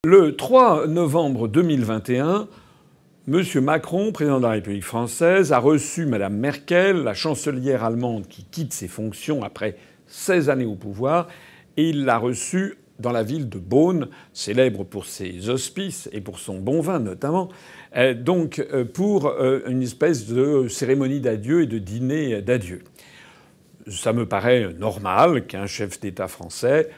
Le 3 novembre 2021, M. Macron, président de la République française, a reçu Mme Merkel, la chancelière allemande qui quitte ses fonctions après 16 années au pouvoir, et il l'a reçue dans la ville de Bonn, célèbre pour ses hospices et pour son bon vin notamment, pour une espèce de cérémonie d'adieu et de dîner d'adieu. Ça me paraît normal qu'un chef d'État français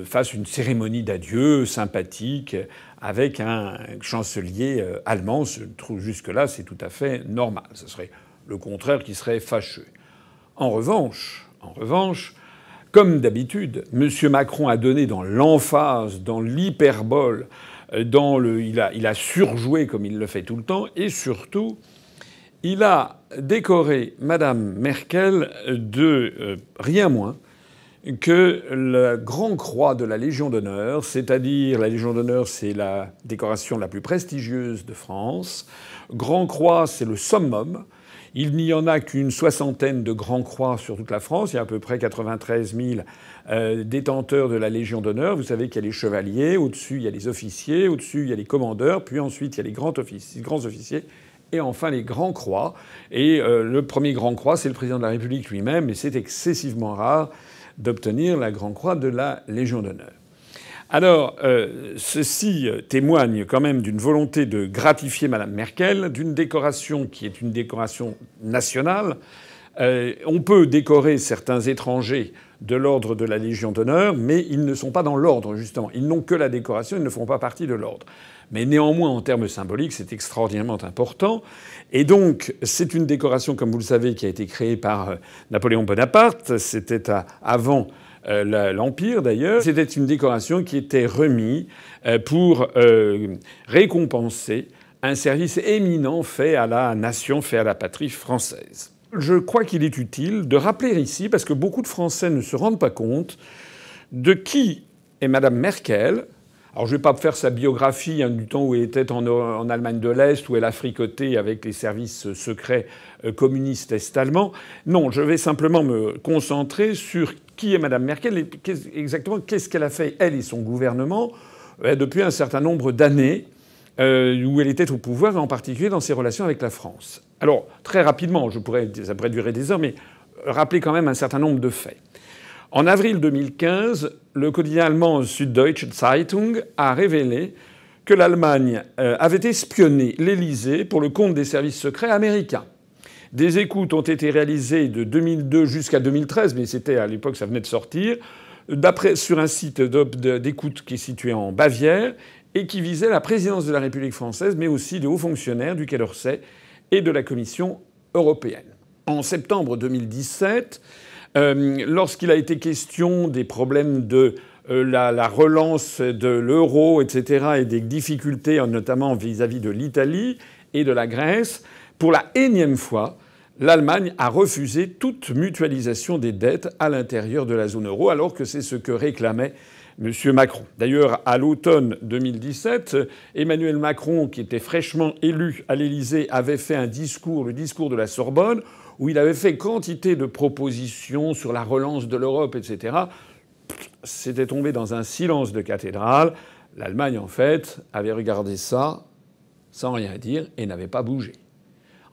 fasse une cérémonie d'adieu sympathique avec un chancelier allemand. Je trouve jusque-là, c'est tout à fait normal. Ce serait le contraire qui serait fâcheux. En revanche, comme d'habitude, M. Macron a donné dans l'emphase, dans l'hyperbole, il a surjoué comme il le fait tout le temps, et surtout, il a décoré Mme Merkel de rien moins que la Grand Croix de la Légion d'honneur, c'est-à-dire la Légion d'honneur, c'est la décoration la plus prestigieuse de France. Grand Croix, c'est le summum. Il n'y en a qu'une soixantaine de Grand Croix sur toute la France. Il y a à peu près 93 000 détenteurs de la Légion d'honneur. Vous savez qu'il y a les chevaliers, au-dessus il y a les officiers, au-dessus il y a les commandeurs, puis ensuite il y a les grands officiers. Et enfin les grands croix. Et le premier grand croix, c'est le président de la République lui-même, et c'est excessivement rare d'obtenir la Grande Croix de la Légion d'honneur. Alors, ceci témoigne quand même d'une volonté de gratifier Mme Merkel, d'une décoration qui est une décoration nationale. On peut décorer certains étrangers de l'ordre de la Légion d'honneur, mais ils ne sont pas dans l'ordre, justement. Ils n'ont que la décoration, ils ne font pas partie de l'ordre. Mais néanmoins, en termes symboliques, c'est extraordinairement important. Et donc, c'est une décoration, comme vous le savez, qui a été créée par Napoléon Bonaparte. C'était avant l'Empire, d'ailleurs. C'était une décoration qui était remise pour récompenser un service éminent fait à la nation, fait à la patrie française. Je crois qu'il est utile de rappeler ici, parce que beaucoup de Français ne se rendent pas compte, de qui est Mme Merkel. Alors je ne vais pas faire sa biographie du temps où elle était en Allemagne de l'Est, où elle a fricoté avec les services secrets communistes est-allemands. Non, je vais simplement me concentrer sur qui est Mme Merkel et exactement qu'est-ce qu'elle a fait, elle et son gouvernement, depuis un certain nombre d'années où elle était au pouvoir, en particulier dans ses relations avec la France. Alors, très rapidement, ça pourrait durer des heures, mais rappelez quand même un certain nombre de faits. En avril 2015, le quotidien allemand Süddeutsche Zeitung a révélé que l'Allemagne avait espionné l'Élysée pour le compte des services secrets américains. Des écoutes ont été réalisées de 2002 jusqu'à 2013, mais c'était à l'époque, ça venait de sortir, sur un site d'écoute qui est situé en Bavière et qui visait la présidence de la République française, mais aussi de hauts fonctionnaires du Quai d'Orsay et de la Commission européenne. En septembre 2017, lorsqu'il a été question des problèmes de la relance de l'euro, etc., et des difficultés, notamment vis-à-vis de l'Italie et de la Grèce, pour la énième fois, l'Allemagne a refusé toute mutualisation des dettes à l'intérieur de la zone euro, alors que c'est ce que réclamait M. Macron. D'ailleurs, à l'automne 2017, Emmanuel Macron, qui était fraîchement élu à l'Élysée, avait fait un discours, le discours de la Sorbonne, où il avait fait quantité de propositions sur la relance de l'Europe, etc. C'était tombé dans un silence de cathédrale. L'Allemagne, en fait, avait regardé ça sans rien dire et n'avait pas bougé.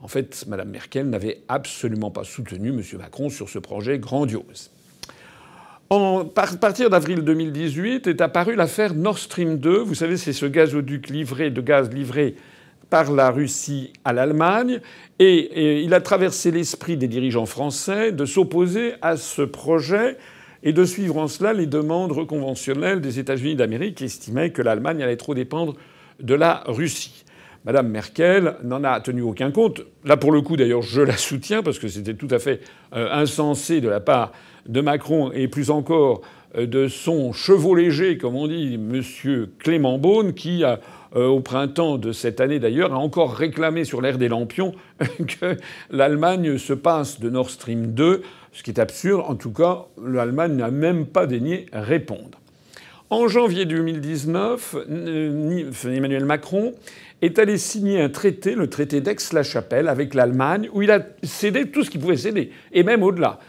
En fait, Mme Merkel n'avait absolument pas soutenu M. Macron sur ce projet grandiose. À partir d'avril 2018 est apparue l'affaire Nord Stream 2. Vous savez, c'est ce gazoduc de gaz livré par la Russie à l'Allemagne. Et il a traversé l'esprit des dirigeants français de s'opposer à ce projet et de suivre en cela les demandes conventionnelles des États-Unis d'Amérique qui estimaient que l'Allemagne allait trop dépendre de la Russie. Mme Merkel n'en a tenu aucun compte. Là, pour le coup, d'ailleurs, je la soutiens parce que c'était tout à fait insensé de la part de Macron et plus encore de son chevau léger, comme on dit, M. Clément Beaune, qui, au printemps de cette année d'ailleurs, a encore réclamé sur l'air des lampions que l'Allemagne se passe de Nord Stream 2, ce qui est absurde. En tout cas, l'Allemagne n'a même pas daigné répondre. En janvier 2019, Emmanuel Macron est allé signer un traité, le traité d'Aix-la-Chapelle, avec l'Allemagne, où il a cédé tout ce qu'il pouvait céder, et même au-delà.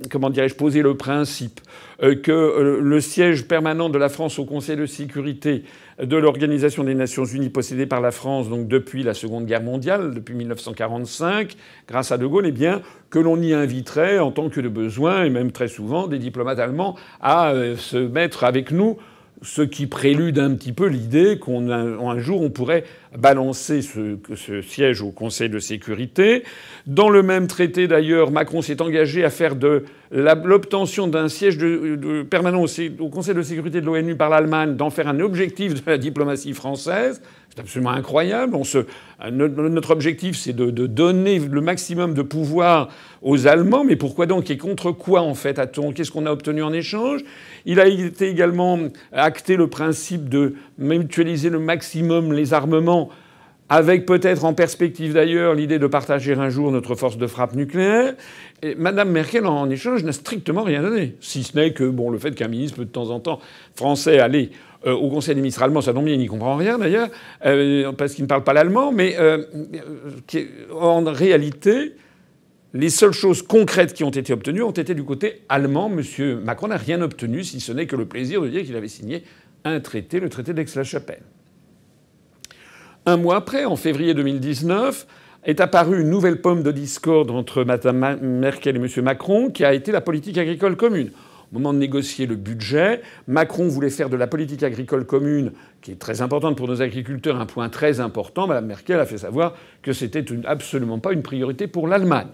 comment dirais-je, posé le principe que le siège permanent de la France au Conseil de sécurité de l'Organisation des Nations Unies possédé par la France donc depuis la Seconde Guerre mondiale, depuis 1945, grâce à De Gaulle, eh bien que l'on y inviterait en tant que de besoin, et même très souvent, des diplomates allemands à se mettre avec nous, ce qui prélude un petit peu l'idée qu'un jour on pourrait balancer ce siège au Conseil de sécurité. Dans le même traité, d'ailleurs, Macron s'est engagé à faire de l'obtention d'un siège permanent au Conseil de sécurité de l'ONU par l'Allemagne, d'en faire un objectif de la diplomatie française. C'est absolument incroyable. Notre objectif, c'est de donner le maximum de pouvoir aux Allemands. Mais pourquoi donc? Et contre quoi, en fait, a-t-on? Qu'est-ce qu'on a obtenu en échange? Il a été également acté le principe de mutualiser le maximum les armements, avec peut-être en perspective d'ailleurs l'idée de partager un jour notre force de frappe nucléaire. Et Mme Merkel, en échange, n'a strictement rien donné. Si ce n'est que, bon, le fait qu'un ministre peut de temps en temps français aller au Conseil des ministres allemands, ça tombe bien, il n'y comprend rien d'ailleurs, parce qu'il ne parle pas l'allemand, mais en réalité, les seules choses concrètes qui ont été obtenues ont été du côté allemand. M. Macron n'a rien obtenu, si ce n'est que le plaisir de dire qu'il avait signé un traité, le traité d'Aix-la-Chapelle. Un mois après, en février 2019, est apparue une nouvelle pomme de discorde entre Mme Merkel et M. Macron, qui a été la politique agricole commune. Au moment de négocier le budget, Macron voulait faire de la politique agricole commune, qui est très importante pour nos agriculteurs, un point très important. Mme Merkel a fait savoir que c'était absolument pas une priorité pour l'Allemagne.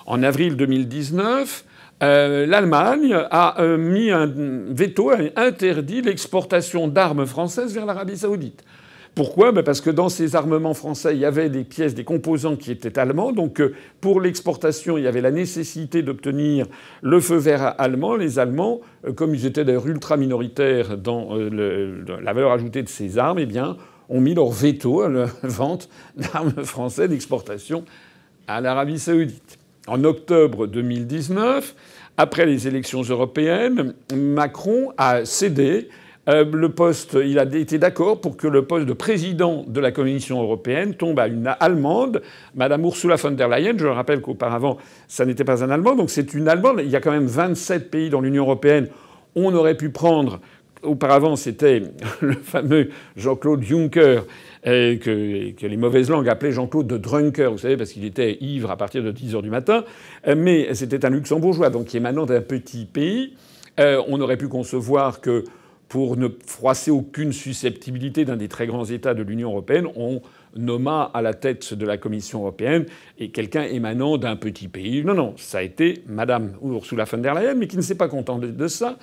En avril 2019, l'Allemagne a mis un veto, a interdit l'exportation d'armes françaises vers l'Arabie saoudite. Pourquoi? Parce que dans ces armements français, il y avait des pièces, des composants qui étaient allemands. Donc pour l'exportation, il y avait la nécessité d'obtenir le feu vert allemand. Les Allemands, comme ils étaient d'ailleurs ultra minoritaires dans la valeur ajoutée de ces armes, eh bien, ont mis leur veto à la vente d'armes françaises d'exportation à l'Arabie saoudite. En octobre 2019, après les élections européennes, Macron a cédé. Le poste, il a été d'accord pour que le poste de président de la Commission européenne tombe à une Allemande, Madame Ursula von der Leyen. Je rappelle qu'auparavant, ça n'était pas un Allemand, donc c'est une Allemande. Il y a quand même 27 pays dans l'Union européenne. On aurait pu prendre... Auparavant, c'était le fameux Jean-Claude Juncker, que les mauvaises langues appelaient Jean-Claude de Drunker, vous savez, parce qu'il était ivre à partir de 10 heures du matin. Mais c'était un luxembourgeois, donc qui émanant d'un petit pays. On aurait pu concevoir que, pour ne froisser aucune susceptibilité d'un des très grands États de l'Union européenne, on nomma à la tête de la Commission européenne et quelqu'un émanant d'un petit pays. Non, non, ça a été Madame Ursula von der Leyen, mais qui ne s'est pas contentée de ça.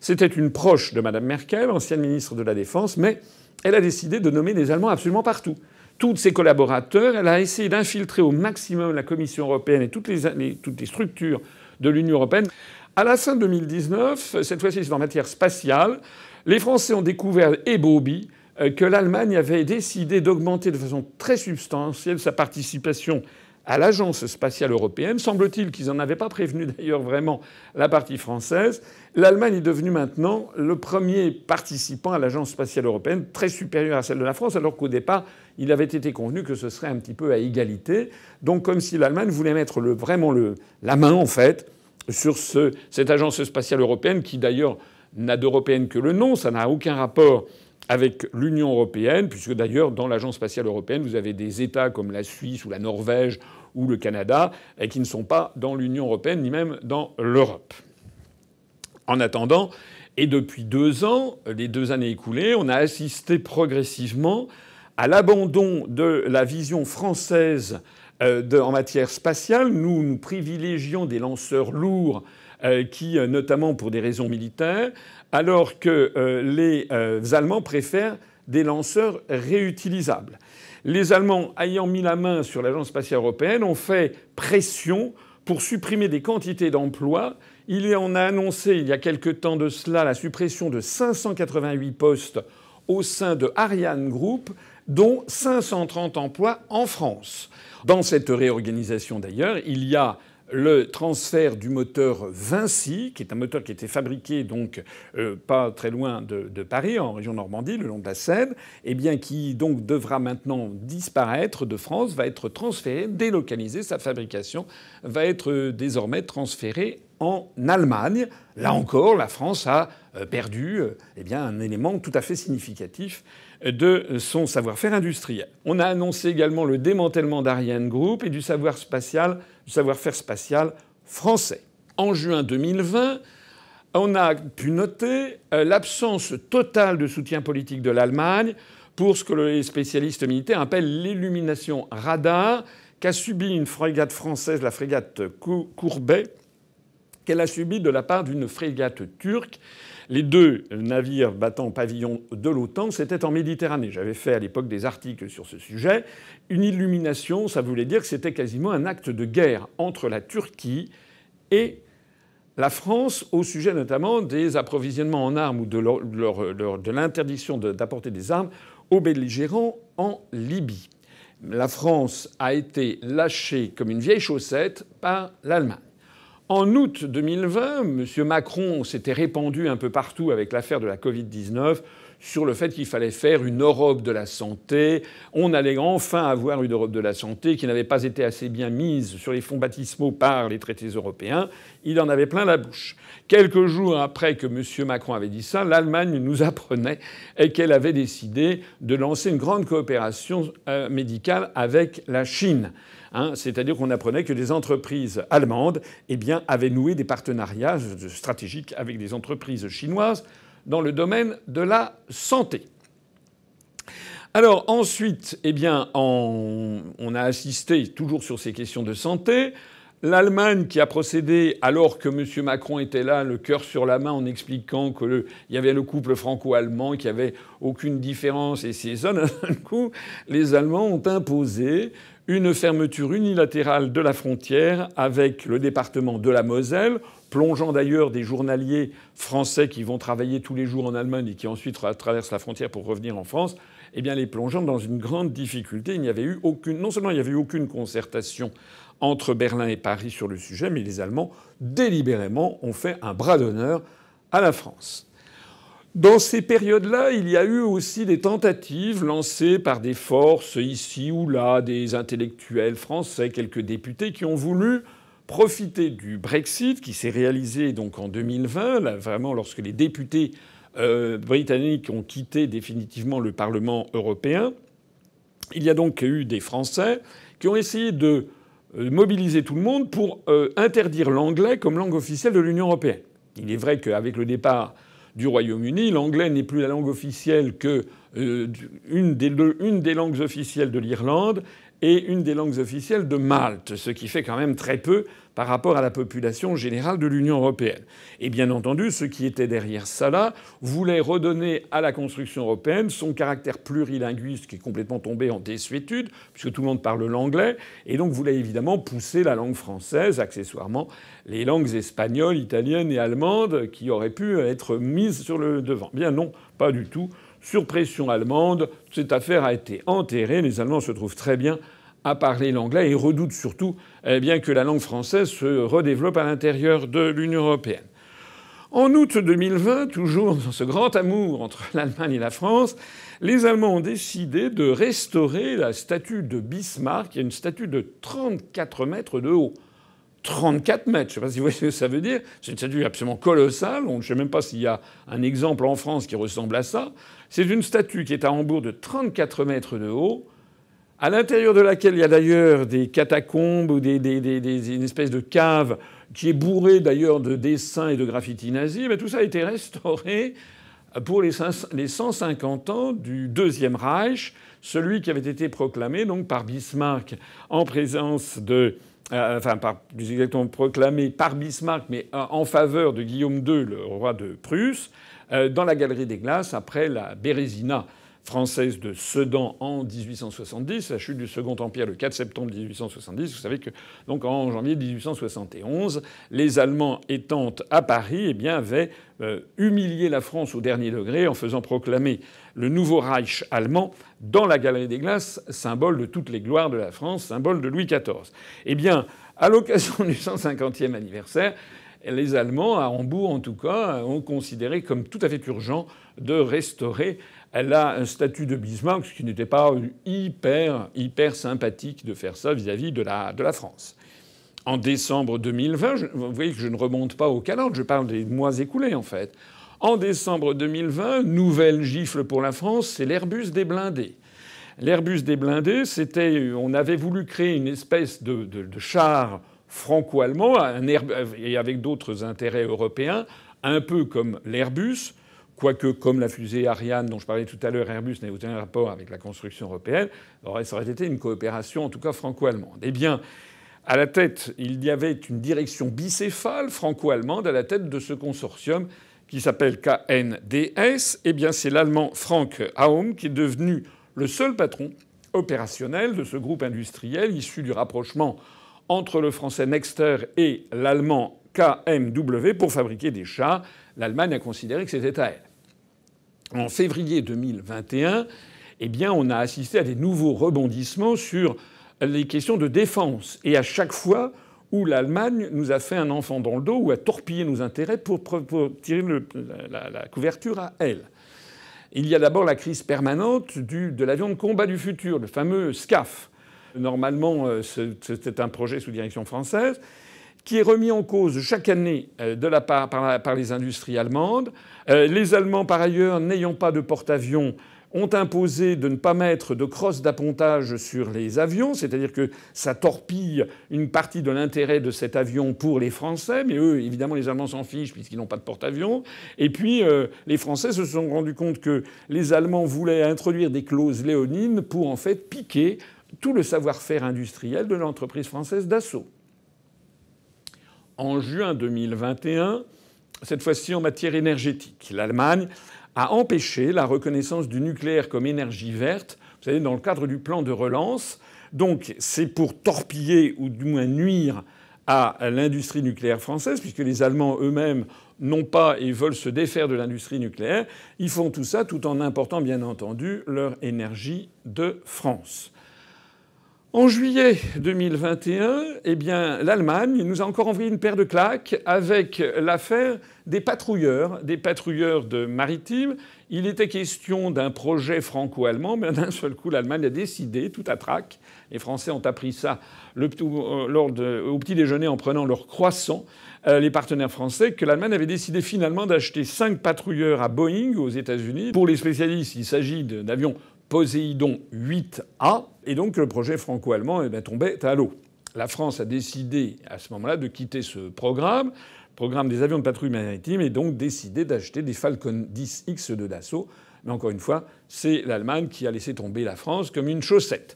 C'était une proche de Madame Merkel, ancienne ministre de la Défense, mais elle a décidé de nommer des Allemands absolument partout. Tous ses collaborateurs, elle a essayé d'infiltrer au maximum la Commission européenne et toutes les structures de l'Union européenne. À la fin 2019, cette fois-ci c'est en matière spatiale, les Français ont découvert ébaubi que l'Allemagne avait décidé d'augmenter de façon très substantielle sa participation à l'Agence spatiale européenne. Semble-t-il qu'ils n'en avaient pas prévenu d'ailleurs vraiment la partie française. L'Allemagne est devenue maintenant le premier participant à l'Agence spatiale européenne, très supérieure à celle de la France, alors qu'au départ, il avait été convenu que ce serait un petit peu à égalité. Donc comme si l'Allemagne voulait mettre vraiment la main, en fait, sur cette Agence spatiale européenne, qui d'ailleurs n'a d'européenne que le nom, ça n'a aucun rapport avec l'Union européenne, puisque d'ailleurs, dans l'Agence spatiale européenne, vous avez des États comme la Suisse ou la Norvège ou le Canada qui ne sont pas dans l'Union européenne, ni même dans l'Europe. En attendant, et depuis 2 ans, les 2 années écoulées, on a assisté progressivement à l'abandon de la vision française en matière spatiale. Nous privilégions des lanceurs lourds qui, notamment pour des raisons militaires, alors que les Allemands préfèrent des lanceurs réutilisables. Les Allemands, ayant mis la main sur l'Agence spatiale européenne, ont fait pression pour supprimer des quantités d'emplois. On a annoncé il y a quelque temps de cela la suppression de 588 postes au sein de Ariane Group, dont 530 emplois en France. Dans cette réorganisation d'ailleurs, il y a le transfert du moteur Vinci, qui est un moteur qui était fabriqué donc pas très loin de Paris, en région Normandie, le long de la Seine, et bien qui donc devra maintenant disparaître de France, va être transféré, délocalisé, sa fabrication va être désormais transférée en Allemagne. Là encore, la France a perdu un élément tout à fait significatif de son savoir-faire industriel. On a annoncé également le démantèlement d'Ariane Group et du savoir-faire spatial français. En juin 2020, on a pu noter l'absence totale de soutien politique de l'Allemagne pour ce que les spécialistes militaires appellent l'illumination radar qu'a subi une frégate française, la frégate Courbet, qu'elle a subi de la part d'une frégate turque. Les deux navires battant pavillon de l'OTAN, c'était en Méditerranée. J'avais fait à l'époque des articles sur ce sujet. Une illumination, ça voulait dire que c'était quasiment un acte de guerre entre la Turquie et la France, au sujet notamment des approvisionnements en armes ou de l'interdiction d'apporter des armes aux belligérants en Libye. La France a été lâchée comme une vieille chaussette par l'Allemagne. En août 2020, M. Macron s'était répandu un peu partout avec l'affaire de la Covid-19 sur le fait qu'il fallait faire une Europe de la santé. On allait enfin avoir une Europe de la santé qui n'avait pas été assez bien mise sur les fonds baptismaux par les traités européens. Il en avait plein la bouche. Quelques jours après que M. Macron avait dit ça, l'Allemagne nous apprenait qu'elle avait décidé de lancer une grande coopération médicale avec la Chine. C'est-à-dire qu'on apprenait que des entreprises allemandes avaient noué des partenariats stratégiques avec des entreprises chinoises dans le domaine de la santé. Alors ensuite, on a assisté, toujours sur ces questions de santé, l'Allemagne qui a procédé, alors que M. Macron était là, le cœur sur la main, en expliquant qu'il y avait le couple franco-allemand, qu'il n'y avait aucune différence, et c'est ça, d'un coup, les Allemands ont imposé une fermeture unilatérale de la frontière avec le département de la Moselle, plongeant d'ailleurs des journaliers français qui vont travailler tous les jours en Allemagne et qui ensuite traversent la frontière pour revenir en France, les plongeant dans une grande difficulté. Il n'y avait eu non seulement il n'y avait eu aucune concertation entre Berlin et Paris sur le sujet, mais les Allemands, délibérément, ont fait un bras d'honneur à la France. Dans ces périodes-là, il y a eu aussi des tentatives lancées par des forces ici ou là, des intellectuels français, quelques députés qui ont voulu profiter du Brexit, qui s'est réalisé donc en 2020, là, vraiment lorsque les députés britanniques ont quitté définitivement le Parlement européen. Il y a donc eu des Français qui ont essayé de mobiliser tout le monde pour interdire l'anglais comme langue officielle de l'Union européenne. Il est vrai qu'avec le départ du Royaume-Uni, l'anglais n'est plus la langue officielle que une des langues officielles de l'Irlande et une des langues officielles de Malte, ce qui fait quand même très peu par rapport à la population générale de l'Union européenne. Et bien entendu, ceux qui étaient derrière ça là voulaient redonner à la construction européenne son caractère plurilinguiste qui est complètement tombé en désuétude, puisque tout le monde parle l'anglais, et donc voulaient évidemment pousser la langue française, accessoirement les langues espagnoles, italiennes et allemandes qui auraient pu être mises sur le devant. Bien non, pas du tout. Sur pression allemande, cette affaire a été enterrée. Les Allemands se trouvent très bien à parler l'anglais et redoutent surtout que la langue française se redéveloppe à l'intérieur de l'Union européenne. En août 2020, toujours dans ce grand amour entre l'Allemagne et la France, les Allemands ont décidé de restaurer la statue de Bismarck. Il y a une statue de 34 mètres de haut. 34 mètres, je ne sais pas si vous voyez ce que ça veut dire. C'est une statue absolument colossale. Je ne sais même pas s'il y a un exemple en France qui ressemble à ça. C'est une statue qui est à Hambourg de 34 mètres de haut, à l'intérieur de laquelle il y a d'ailleurs des catacombes ou une espèce de cave qui est bourrée d'ailleurs de dessins et de graffitis nazis. Mais tout ça a été restauré pour les 150 ans du Deuxième Reich, celui qui avait été proclamé donc par Bismarck en présence de... plus exactement proclamé par Bismarck, mais en faveur de Guillaume II, le roi de Prusse, dans la Galerie des Glaces, après la Bérésina française de Sedan en 1870, la chute du Second Empire le 4 septembre 1870. Vous savez que donc en janvier 1871, les Allemands étant à Paris, eh bien avaient humilié la France au dernier degré en faisant proclamer le nouveau Reich allemand dans la Galerie des Glaces, symbole de toutes les gloires de la France, symbole de Louis XIV. Eh bien, à l'occasion du 150e anniversaire, les Allemands, à Hambourg en tout cas, ont considéré comme tout à fait urgent de restaurer un statut de Bismarck, ce qui n'était pas hyper sympathique de faire ça vis-à-vis de la France. En décembre 2020, vous voyez que je ne remonte pas au calendrier, je parle des mois écoulés en fait. En décembre 2020, nouvelle gifle pour la France, c'est l'Airbus des blindés. L'Airbus des blindés, c'était, on avait voulu créer une espèce de char franco-allemand et avec d'autres intérêts européens, un peu comme l'Airbus. Quoique, comme la fusée Ariane dont je parlais tout à l'heure, Airbus n'avait aucun rapport avec la construction européenne, ça aurait été une coopération en tout cas franco-allemande. Eh bien, à la tête, il y avait une direction bicéphale franco-allemande à la tête de ce consortium qui s'appelle KNDS. Eh bien, c'est l'Allemand Frank Aum qui est devenu le seul patron opérationnel de ce groupe industriel issu du rapprochement entre le français Nexter et l'allemand KMW pour fabriquer des chars. L'Allemagne a considéré que c'était à elle. En février 2021, eh bien, on a assisté à des nouveaux rebondissements sur les questions de défense. Et à chaque fois où l'Allemagne nous a fait un enfant dans le dos ou a torpillé nos intérêts pour tirer la couverture à elle. Il y a d'abord la crise permanente de l'avion de combat du futur, le fameux SCAF. Normalement, c'était un projet sous direction française qui est remis en cause chaque année par les industries allemandes. Les Allemands, par ailleurs, n'ayant pas de porte-avions, ont imposé de ne pas mettre de crosse d'appontage sur les avions, c'est-à-dire que ça torpille une partie de l'intérêt de cet avion pour les Français, mais eux, évidemment, les Allemands s'en fichent puisqu'ils n'ont pas de porte-avions. Et puis, les Français se sont rendus compte que les Allemands voulaient introduire des clauses léonines pour, en fait, piquer tout le savoir-faire industriel de l'entreprise française Dassault. En juin 2021, cette fois-ci en matière énergétique, l'Allemagne a empêché la reconnaissance du nucléaire comme énergie verte, vous savez, dans le cadre du plan de relance. Donc c'est pour torpiller ou du moins nuire à l'industrie nucléaire française, puisque les Allemands eux-mêmes n'ont pas et veulent se défaire de l'industrie nucléaire. Ils font tout ça tout en important, bien entendu, leur énergie de France. En juillet 2021, eh bien, l'Allemagne nous a encore envoyé une paire de claques avec l'affaire des patrouilleurs de maritimes. Il était question d'un projet franco-allemand, mais d'un seul coup, l'Allemagne a décidé, tout à trac, les Français ont appris ça au petit déjeuner en prenant leur croissant, les partenaires français, que l'Allemagne avait décidé finalement d'acheter 5 patrouilleurs à Boeing aux États-Unis. Pour les spécialistes, il s'agit d'avions Poséidon 8A, et donc le projet franco-allemand tombait à l'eau. La France a décidé à ce moment-là de quitter ce programme des avions de patrouille maritime, et donc décidé d'acheter des Falcon 10X de Dassault. Mais encore une fois, c'est l'Allemagne qui a laissé tomber la France comme une chaussette.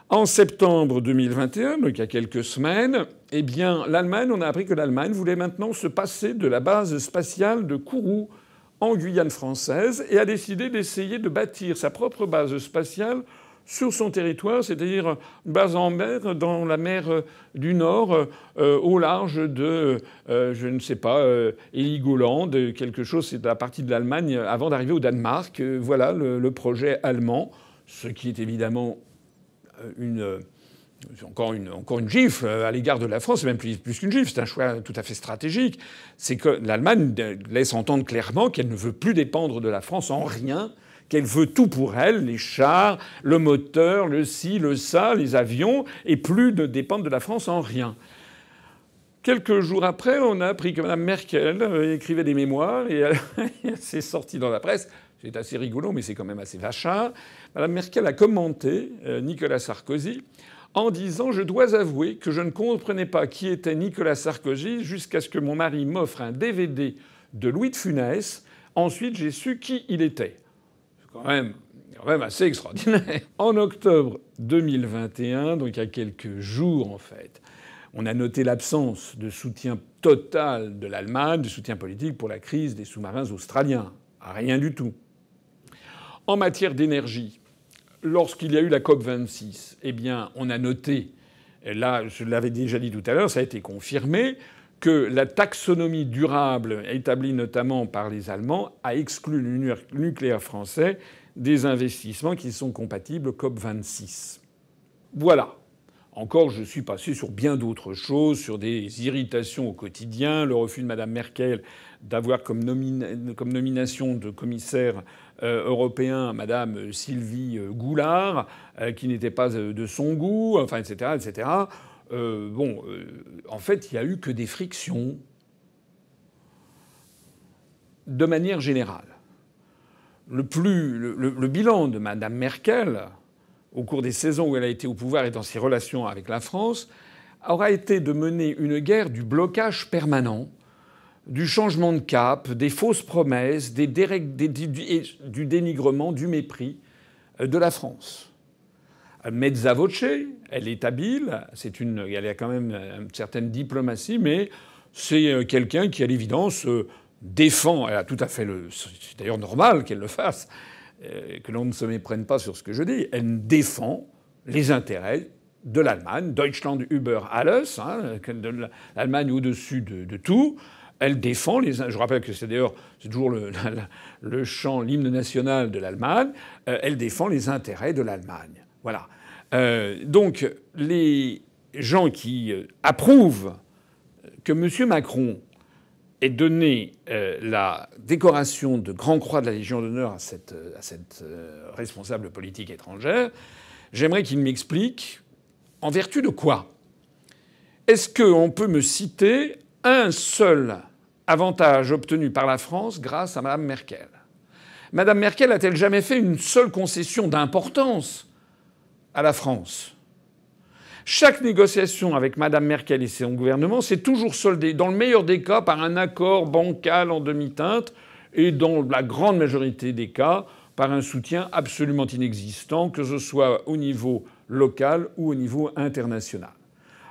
En septembre 2021, donc il y a quelques semaines, eh bien, on a appris que l'Allemagne voulait maintenant se passer de la base spatiale de Kourou en Guyane française et a décidé d'essayer de bâtir sa propre base spatiale sur son territoire, c'est-à-dire une base en mer, dans la mer du Nord, au large de, je ne sais pas, Heligoland, quelque chose, c'est la partie de l'Allemagne avant d'arriver au Danemark. Voilà le projet allemand, ce qui est évidemment encore une gifle à l'égard de la France, c'est même plus qu'une gifle, c'est un choix tout à fait stratégique. C'est que l'Allemagne laisse entendre clairement qu'elle ne veut plus dépendre de la France en rien, qu'elle veut tout pour elle, les chars, le moteur, le ci, le ça, les avions, et plus de dépendre de la France en rien. Quelques jours après, on a appris que Mme Merkel écrivait des mémoires et c'est sorti dans la presse. C'est assez rigolo, mais c'est quand même assez vachard. Mme Merkel a commenté Nicolas Sarkozy en disant « Je dois avouer que je ne comprenais pas qui était Nicolas Sarkozy jusqu'à ce que mon mari m'offre un DVD de Louis de Funès. Ensuite, j'ai su qui il était. » C'est quand même assez extraordinaire. En octobre 2021, donc il y a quelques jours en fait, on a noté l'absence de soutien total de l'Allemagne, de soutien politique pour la crise des sous-marins australiens. Rien du tout. En matière d'énergie, lorsqu'il y a eu la COP26, eh bien, on a noté, et là, je l'avais déjà dit tout à l'heure, ça a été confirmé, que la taxonomie durable, établie notamment par les Allemands, a exclu le nucléaire français des investissements qui sont compatibles COP26. Voilà. Encore, je suis passé sur bien d'autres choses, sur des irritations au quotidien, le refus de Mme Merkel d'avoir comme nomination de commissaire européen Mme Sylvie Goulard, qui n'était pas de son goût, enfin, etc., etc. En fait, il n'y a eu que des frictions. De manière générale, le bilan de Mme Merkel, au cours des 16 ans où elle a été au pouvoir et dans ses relations avec la France, aura été de mener une guerre du blocage permanent, du changement de cap, des fausses promesses, du dénigrement, du mépris de la France. Mezza voce, elle est habile, elle a quand même une certaine diplomatie, mais c'est quelqu'un qui, à l'évidence, défend. Elle a tout à fait c'est d'ailleurs normal qu'elle le fasse, que l'on ne se méprenne pas sur ce que je dis. Elle défend les intérêts de l'Allemagne, Deutschland über alles, l'Allemagne au-dessus de tout. Elle défend les. Je rappelle que c'est toujours le chant, l'hymne national de l'Allemagne. Elle défend les intérêts de l'Allemagne. Voilà. Donc les gens qui approuvent que M. Macron ait donné la décoration de Grand Croix de la Légion d'honneur à cette responsable politique étrangère, j'aimerais qu'il m'explique en vertu de quoi. Est-ce qu'on peut me citer un seul avantage obtenu par la France grâce à Mme Merkel? Mme Merkel a-t-elle jamais fait une seule concession d'importance à la France? Chaque négociation avec Mme Merkel et son gouvernement s'est toujours soldée, dans le meilleur des cas, par un accord bancal en demi-teinte et dans la grande majorité des cas, par un soutien absolument inexistant, que ce soit au niveau local ou au niveau international.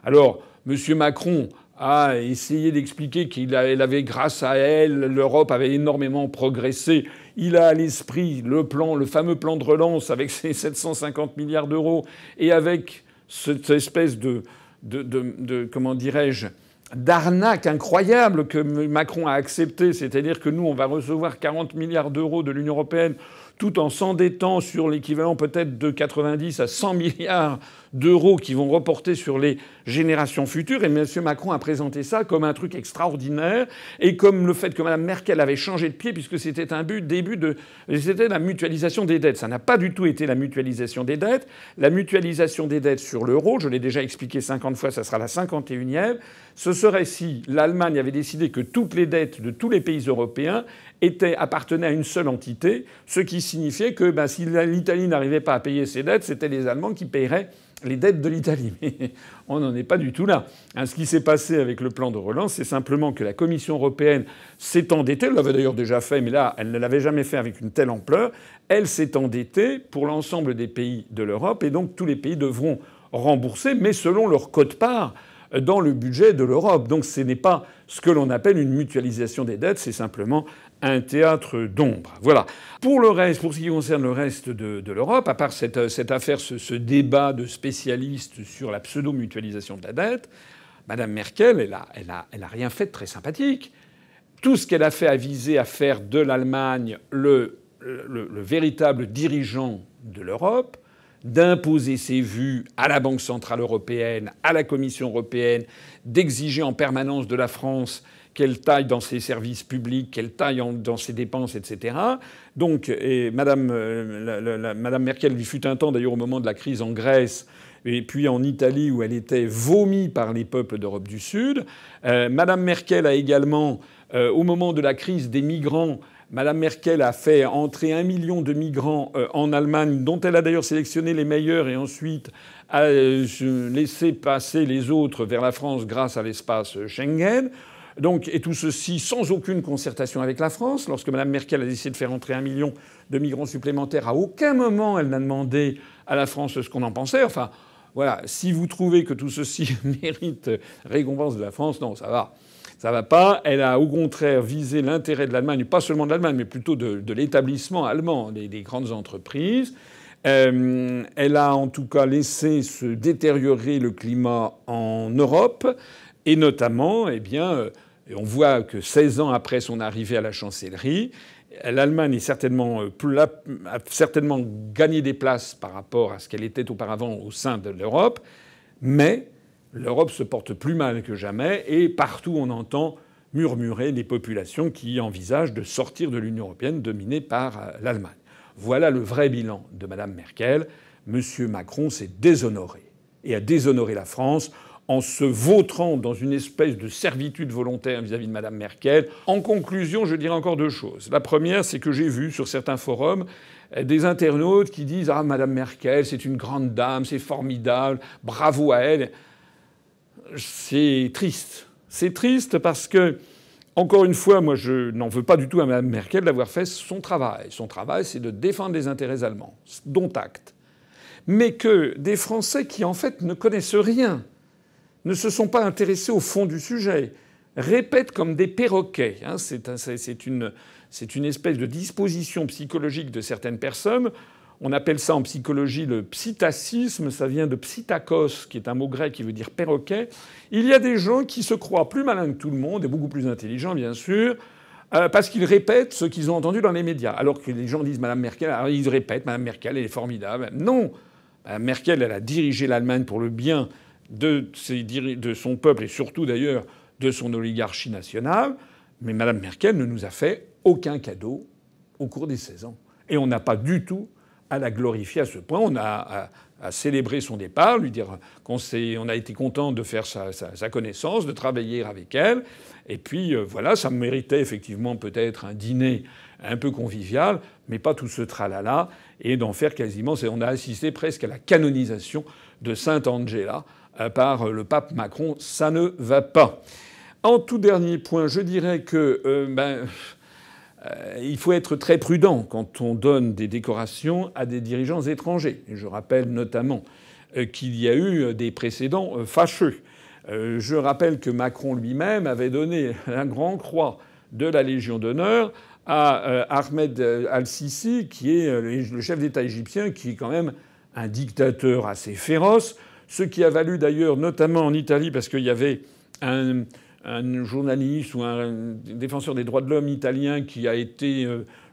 Alors, M. Macron a essayé d'expliquer grâce à elle, l'Europe avait énormément progressé. Il a à l'esprit le fameux plan de relance avec ses 750 milliards d'euros et avec cette espèce comment dirais-je, d'arnaque incroyable que Macron a acceptée, c'est-à-dire que nous, on va recevoir 40 milliards d'euros de l'Union européenne tout en s'endettant sur l'équivalent peut-être de 90 à 100 milliards d'euros qui vont reporter sur les générations futures. Et M. Macron a présenté ça comme un truc extraordinaire et comme le fait que Mme Merkel avait changé de pied puisque c'était c'était la mutualisation des dettes. Ça n'a pas du tout été la mutualisation des dettes. La mutualisation des dettes sur l'euro, je l'ai déjà expliqué 50 fois, ça sera la 51e. Ce serait si l'Allemagne avait décidé que toutes les dettes de tous les pays européens appartenaient à une seule entité, ce qui signifiait que si l'Italie n'arrivait pas à payer ses dettes, c'était les Allemands qui paieraient les dettes de l'Italie. Mais on n'en est pas du tout là. Ce qui s'est passé avec le plan de relance, c'est simplement que la Commission européenne s'est endettée. Elle l'avait d'ailleurs déjà fait, mais là, elle ne l'avait jamais fait avec une telle ampleur. Elle s'est endettée pour l'ensemble des pays de l'Europe, et donc tous les pays devront rembourser, mais selon leur quote-part dans le budget de l'Europe. Donc ce n'est pas ce que l'on appelle une mutualisation des dettes, c'est simplement un théâtre d'ombre. Voilà. Pour ce qui concerne le reste de l'Europe, à part cette affaire, ce débat de spécialistes sur la pseudo-mutualisation de la dette, Mme Merkel, elle a rien fait de très sympathique. Tout ce qu'elle a fait a visé à faire de l'Allemagne le véritable dirigeant de l'Europe, d'imposer ses vues à la Banque centrale européenne, à la Commission européenne, d'exiger en permanence de la France qu'elle taille dans ses services publics, qu'elle taille dans ses dépenses, etc. Donc, Madame Merkel, il fut un temps d'ailleurs au moment de la crise en Grèce et puis en Italie où elle était vomie par les peuples d'Europe du Sud. Madame Merkel a également, au moment de la crise des migrants, Madame Merkel a fait entrer 1 million de migrants en Allemagne, dont elle a d'ailleurs sélectionné les meilleurs et ensuite a laissé passer les autres vers la France grâce à l'espace Schengen. Donc, et tout ceci sans aucune concertation avec la France. Lorsque Mme Merkel a décidé de faire entrer 1 million de migrants supplémentaires, à aucun moment elle n'a demandé à la France ce qu'on en pensait. Enfin, voilà, si vous trouvez que tout ceci mérite récompense de la France, non, ça va. Ça va pas. Elle a au contraire visé l'intérêt de l'Allemagne, pas seulement de l'Allemagne, mais plutôt de l'établissement allemand, des grandes entreprises. Elle a en tout cas laissé se détériorer le climat en Europe, et notamment, on voit que 16 ans après son arrivée à la chancellerie, l'Allemagne a certainement gagné des places par rapport à ce qu'elle était auparavant au sein de l'Europe, mais l'Europe se porte plus mal que jamais, et partout on entend murmurer les populations qui envisagent de sortir de l'Union européenne dominée par l'Allemagne. Voilà le vrai bilan de Mme Merkel. M. Macron s'est déshonoré et a déshonoré la France en se vautrant dans une espèce de servitude volontaire vis-à-vis de Mme Merkel. En conclusion, je dirais encore deux choses. La première, c'est que j'ai vu sur certains forums des internautes qui disent « Ah, Mme Merkel, c'est une grande dame, c'est formidable, bravo à elle ». C'est triste. C'est triste parce que, encore une fois, moi je n'en veux pas du tout à Mme Merkel d'avoir fait son travail. Son travail, c'est de défendre les intérêts allemands, dont acte. Mais que des Français qui, en fait, ne connaissent rien, ne se sont pas intéressés au fond du sujet, répètent comme des perroquets. C'est une espèce de disposition psychologique de certaines personnes. On appelle ça en psychologie le psittacisme, ça vient de psittacos, qui est un mot grec qui veut dire perroquet. Il y a des gens qui se croient plus malins que tout le monde, et beaucoup plus intelligents bien sûr, parce qu'ils répètent ce qu'ils ont entendu dans les médias. Alors que les gens disent Mme Merkel, alors ils répètent Mme Merkel, elle est formidable. Non, Mme Merkel, elle a dirigé l'Allemagne pour le bien de son peuple et surtout d'ailleurs de son oligarchie nationale. Mais Mme Merkel ne nous a fait aucun cadeau au cours des 16 ans. Et on n'a pas du tout à la glorifier à ce point. On a à célébrer son départ, lui dire qu'on a été content de faire sa connaissance, de travailler avec elle. Et puis voilà, ça méritait effectivement peut-être un dîner un peu convivial, mais pas tout ce tralala, et d'en faire quasiment... On a assisté presque à la canonisation de Sainte Angela par le pape Macron. Ça ne va pas. En tout dernier point, je dirais que... il faut être très prudent quand on donne des décorations à des dirigeants étrangers. Et je rappelle notamment qu'il y a eu des précédents fâcheux. Je rappelle que Macron lui-même avait donné un grand croix de la Légion d'honneur à Ahmed al-Sisi, qui est le chef d'État égyptien, qui est quand même un dictateur assez féroce. Ce qui a valu d'ailleurs, notamment en Italie, parce qu'il y avait un journaliste ou un défenseur des droits de l'homme italien qui a été,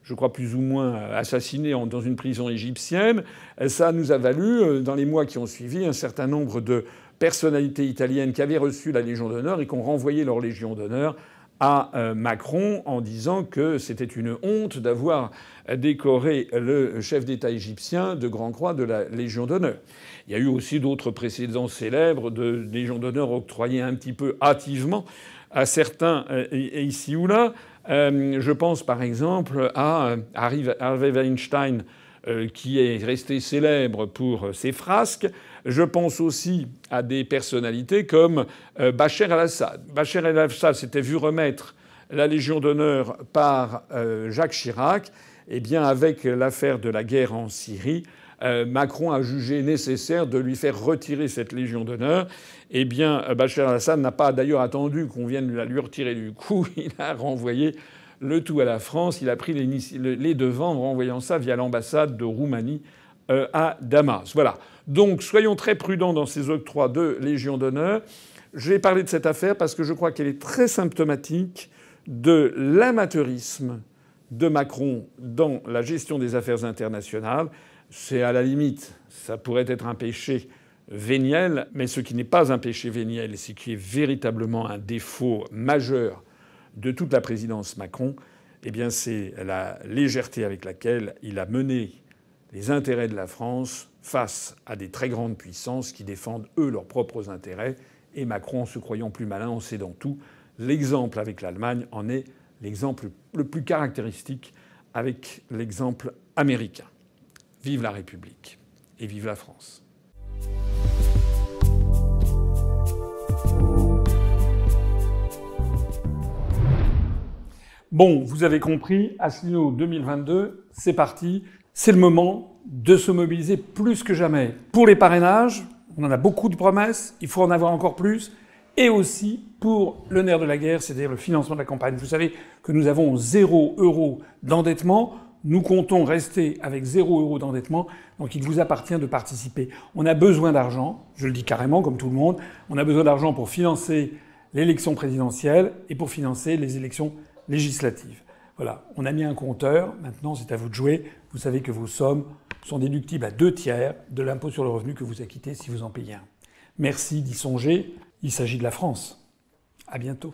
je crois, plus ou moins assassiné dans une prison égyptienne. Ça nous a valu, dans les mois qui ont suivi, un certain nombre de personnalités italiennes qui avaient reçu la Légion d'honneur et qui ont renvoyé leur Légion d'honneur à Macron en disant que c'était une honte d'avoir décoré le chef d'État égyptien de Grand Croix de la Légion d'honneur. Il y a eu aussi d'autres précédents célèbres de Légion d'honneur octroyées un petit peu hâtivement à certains ici ou là. Je pense par exemple à Harvey Weinstein, qui est resté célèbre pour ses frasques. Je pense aussi à des personnalités comme Bachar el-Assad. Bachar el-Assad s'était vu remettre la Légion d'honneur par Jacques Chirac. Eh bien, avec l'affaire de la guerre en Syrie, Macron a jugé nécessaire de lui faire retirer cette Légion d'honneur. Eh bien, Bachar el-Assad n'a pas d'ailleurs attendu qu'on vienne la lui retirer du coup. Il a renvoyé le tout à la France. Il a pris les devants en renvoyant ça via l'ambassade de Roumanie à Damas. Voilà. Donc soyons très prudents dans ces octrois de Légion d'honneur. J'ai parlé de cette affaire parce que je crois qu'elle est très symptomatique de l'amateurisme de Macron dans la gestion des affaires internationales. C'est à la limite, ça pourrait être un péché véniel, mais ce qui n'est pas un péché véniel et ce qui est véritablement un défaut majeur de toute la présidence Macron, eh bien c'est la légèreté avec laquelle il a mené les intérêts de la France face à des très grandes puissances qui défendent, eux, leurs propres intérêts. Et Macron, en se croyant plus malin, en cédant tout. L'exemple avec l'Allemagne en est l'exemple le plus caractéristique avec l'exemple américain. Vive la République et vive la France. Bon, vous avez compris, Asselineau 2022, c'est parti. C'est le moment de se mobiliser plus que jamais pour les parrainages. On en a beaucoup de promesses, il faut en avoir encore plus. et aussi pour le nerf de la guerre, c'est-à-dire le financement de la campagne. Vous savez que nous avons 0 € d'endettement. Nous comptons rester avec 0 € d'endettement, donc il vous appartient de participer. On a besoin d'argent, je le dis carrément comme tout le monde, on a besoin d'argent pour financer l'élection présidentielle et pour financer les élections législatives. Voilà, on a mis un compteur, maintenant c'est à vous de jouer. Vous savez que vos sommes sont déductibles à 2/3 de l'impôt sur le revenu que vous acquittez si vous en payez un. Merci d'y songer, il s'agit de la France. À bientôt.